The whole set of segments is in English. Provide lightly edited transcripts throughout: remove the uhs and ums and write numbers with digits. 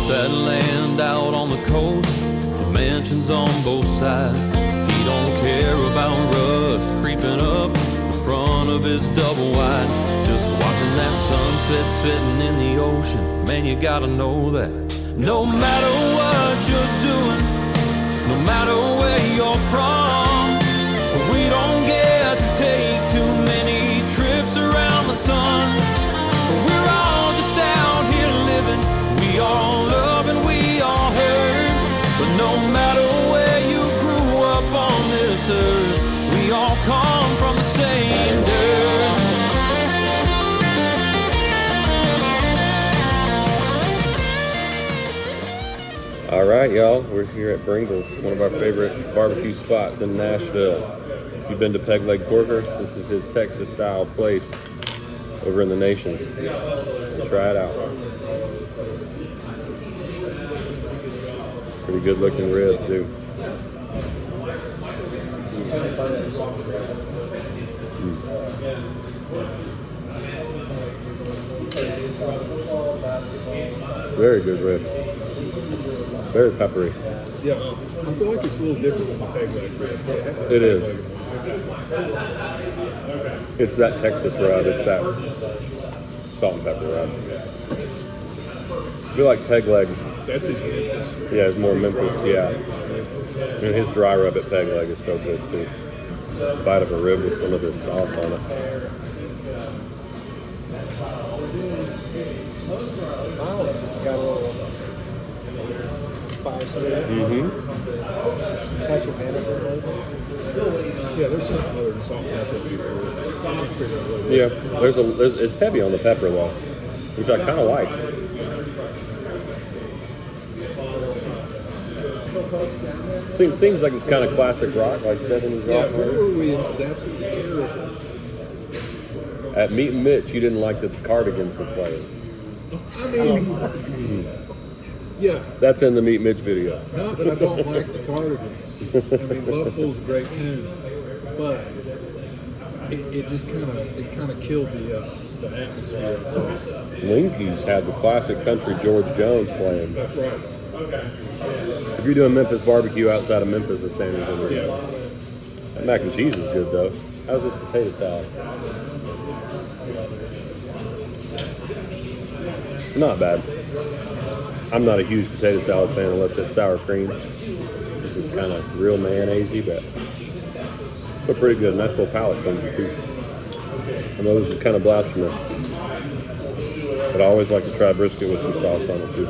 that land out on the coast, the mansions on both sides. He don't care about rust creeping up the front of his double wide. Just watching that sunset setting in the ocean. Man, you gotta know that no matter what you're doing, no matter where you're from, we don't get to take too many trips around the sun. We're all just out here living. We all love and we all hurt. But no matter where you grew up on this earth, we all come from the same dirt. All right, y'all, we're here at Bringles, one of our favorite barbecue spots in Nashville. If you've been to Peg Leg Porker, this is his Texas-style place over in the Nations. Try it out. Pretty good-looking rib, too. Very good rib. Very peppery. Yeah, I feel like it's a little different than the peg leg rib. It is. It's that Texas rub. It's that salt and pepper rub. I feel like peg leg. That's his Memphis. Yeah, it's more Memphis. Yeah. And his dry rub at peg leg is so good too. Bite of a rib with some of this sauce on it. Got a little spice to it. Touch of vinegar. Yeah, there's something other than salt and pepper. Yeah, it's heavy on the pepper though, which I kind of like. Seems like it's kind of classic rock, like 70s rock. Yeah, where were we? It was absolutely terrible. At Meat and Mitch, you didn't like that the Cardigans were playing. I mean, yeah. That's in the Meat Mitch video. Not that I don't like the Cardigans. I mean, Love Fool's a great tune, but it just kind of killed the atmosphere. Linky's had the classic country George Jones playing. That's right. If you're doing Memphis barbecue outside of Memphis, it's standing over here. Yeah. That mac and cheese is good though. How's this potato salad? Not bad. I'm not a huge potato salad fan unless it's sour cream. This is kind of real mayonnaise-y, but still pretty good. Nice little palate cleanser too. I know this is kind of blasphemous, but I always like to try brisket with some sauce on it too.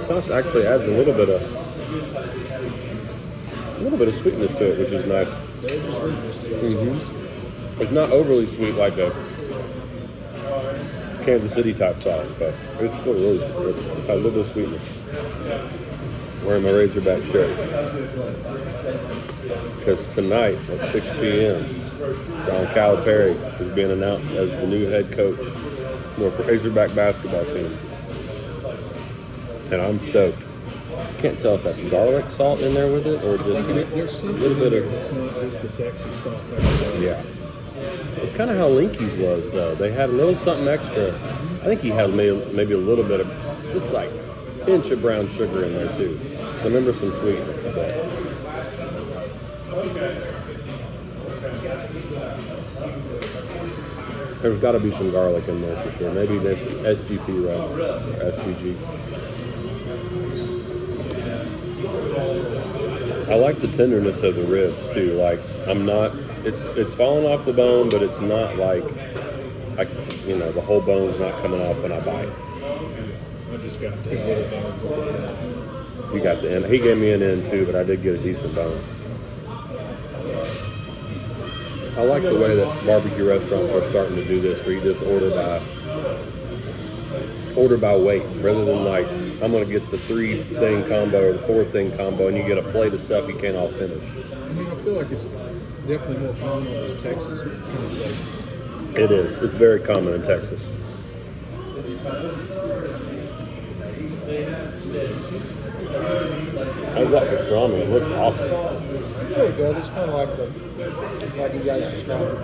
Sauce actually adds a little bit of sweetness to it, which is nice. It's not overly sweet like a Kansas City type sauce, but it's still really good. It's got a little bit of sweetness. Wearing my Razorback shirt because tonight at 6 p.m. John Calipari is being announced as the new head coach of the Razorback basketball team. And I'm stoked. Can't tell if that's garlic salt in there with it or just There's a little bit of. It's not just the Texas salt. Yeah. It's kind of how Linky's was, though. They had a little something extra. I think he had maybe a little bit of, just like a pinch of brown sugar in there, too. So I remember some sweetness, but. There's got to be some garlic in there for sure. Maybe there's SGP, right? Or SPG. I like the tenderness of the ribs too. Like it's falling off the bone, but it's not like the whole bone's not coming off when I bite. I just got two little bones. You got the end. He gave me an end too, but I did get a decent bone. I like the way that barbecue restaurants are starting to do this, where you just order by weight, rather than like, I'm going to get the 3-thing combo or the 4-thing combo, and you get a plate of stuff you can't all finish. I mean, I feel like it's definitely more common in these Texas kind of places. It is. It's very common in Texas. How's that pastrami? It looks awesome. Pretty good. It's kind of like you guys described it.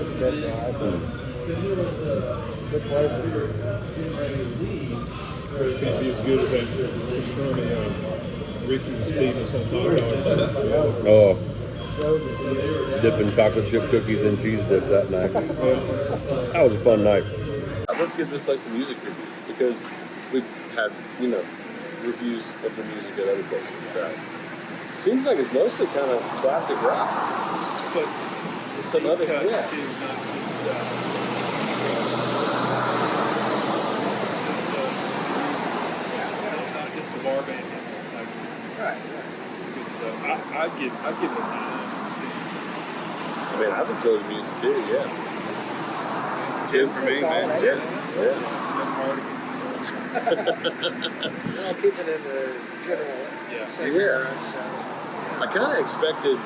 It's dead dry. Good flavor. But it can't be as good as that pastrami Ricky was feeding us on hot dog. Oh, dipping chocolate chip cookies in cheese dip that night. That was a fun night. Let's give this place a music review because we've had, reviews of the music at other places. So seems like it's mostly kind of classic rock. But Some other cuts yeah. too, not just the bar band. Like Right. some good stuff. I'd give it a 9 I mean, I've enjoyed the music too, yeah. 10 for me, man. 10. Yeah. Well, keep it in the general. Yeah. I kind of expected,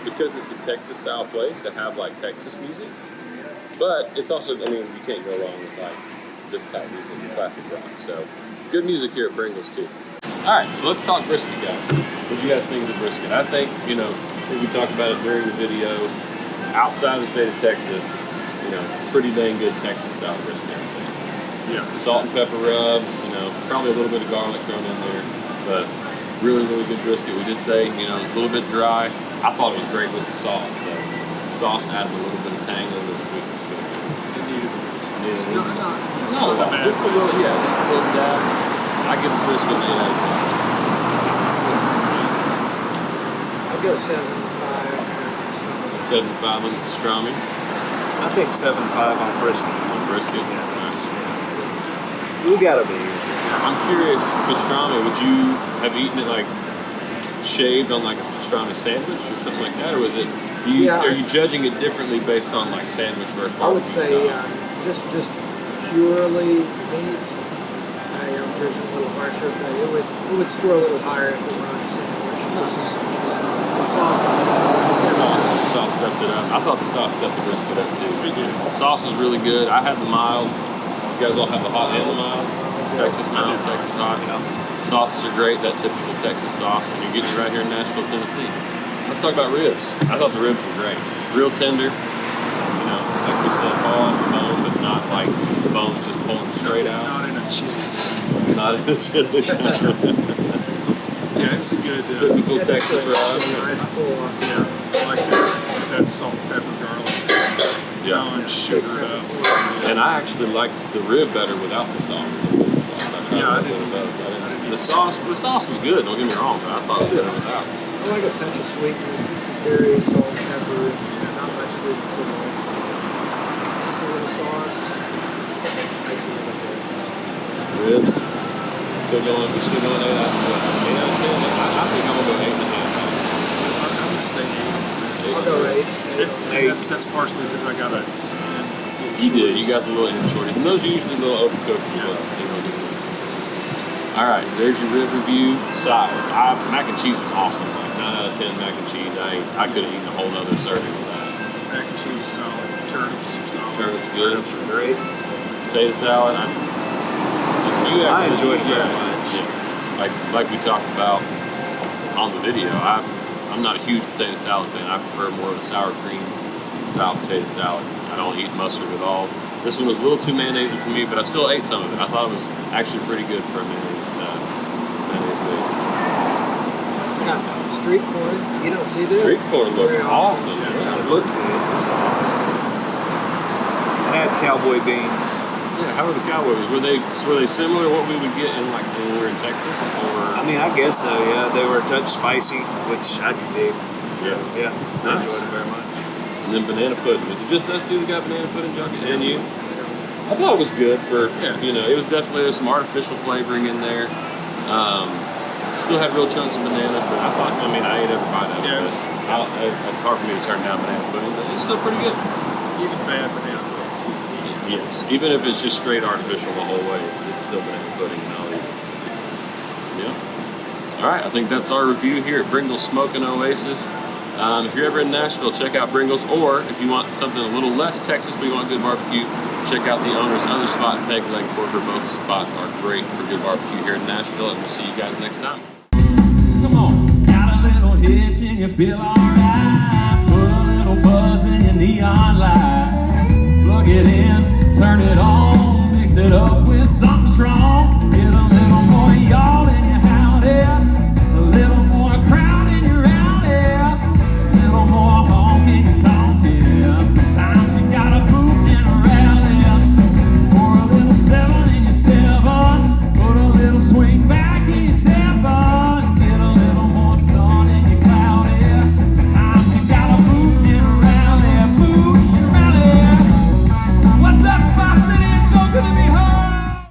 because it's a Texas style place, to have like Texas music. But it's also, I mean, you can't go wrong with like this type of music, classic rock. So good music here at Bringles too. All right, so let's talk brisket, guys. What do you guys think of the brisket? I think, we talked about it during the video. Outside the state of Texas, pretty dang good Texas style brisket. I think. Yeah. Salt and pepper rub, probably a little bit of garlic thrown in there, but really, really good brisket. We did say, a little bit dry. I thought it was great with the sauce, though. The sauce added a little bit of tang, a little bit of sweetness to it. No, just a little, just a little dab. I give the brisket an 8 out of 10. I'll go 7.5. 7.5 on the pastrami. I think 7.5 on brisket. On brisket? Yes. We gotta be. I'm curious, pastrami, would you have eaten it like shaved on like a pastrami sandwich or something like that? Or was it, are you judging it differently based on like sandwich versus barbecue? I would say just purely meat. I am judging a little harsher, but it would score a little higher if it were on a sandwich. The sauce. The sauce stepped it up. I thought the sauce stepped the brisket up too. Sauce was really good. I had the mild. You guys all have the hot and the mild. Texas mild, Texas hot. Sauces are great. That typical Texas sauce. And you're getting it right here in Nashville, Tennessee. Let's talk about ribs. I thought the ribs were great. Real tender. Like we said, fall off the bone, but not like the bone's just pulling straight out. Not in a chili. Not in a chili. Yeah, it's a good Typical Texas rub. Nice pull off. Yeah, I like that salt, pepper, garlic. Yeah. Sugared up. And I actually liked the rib better without the sauce than with the sauce. I tried a little bit of both. The sauce was good. Don't get me wrong, but I thought it was better without. I like a touch of sweetness. This is very salt, pepper, not much sweetness at all. Just a little sauce. Makes it really good. Ribs. Still going 8 out of 10. I think I'm gonna go 8.5. I would stay 8. I'll go 8. That's partially because I got a. You did. You got the little end shorties, and those are usually a little overcooked as well. So all right, there's your rib review. Sides. Mac and cheese was awesome. Like 9 out of 10 mac and cheese. I could have eaten a whole other serving of that. Mac and cheese is solid. Turnips solid. Turnips good. Turnips are great. Potato salad. I enjoyed it very much. Yeah. Like we talked about on the video, I'm not a huge potato salad fan. I prefer more of a sour cream style potato salad. I don't eat mustard at all. This one was a little too mayonnaise for me, but I still ate some of it. I thought it was actually pretty good for a mayonnaise based. Now, street corn. You don't see this? Street corn looked Very awesome. Yeah, it looked good. And I had cowboy beans. Yeah, how were the cowboys? Were they similar to what we would get in like when we were in Texas? Or I mean, I guess so. Yeah, they were a touch spicy, which I can dig. So yeah, I enjoyed it very much. and then banana pudding. Was it just us two that got banana pudding, Junkie? And you? I thought it was good for it was definitely there's some artificial flavoring in there. Still had real chunks of banana, but I ate every bite of it. Yeah, It's hard for me to turn down banana pudding, but it's still pretty good. even bad banana pudding. Yes, even if it's just straight artificial the whole way, it's still banana pudding and I'll eat it. Yeah. All right, I think that's our review here at Bringles Smoking Oasis. If you're ever in Nashville, check out Bringles, or if you want something a little less Texas but you want good barbecue, check out the owner's other spot, Peg Leg Porker. Both spots are great for good barbecue here in Nashville, and we'll see you guys next time. Come on. Got a little hitch and you feel alright. Put a little buzz in your neon light. Plug it in, turn it on.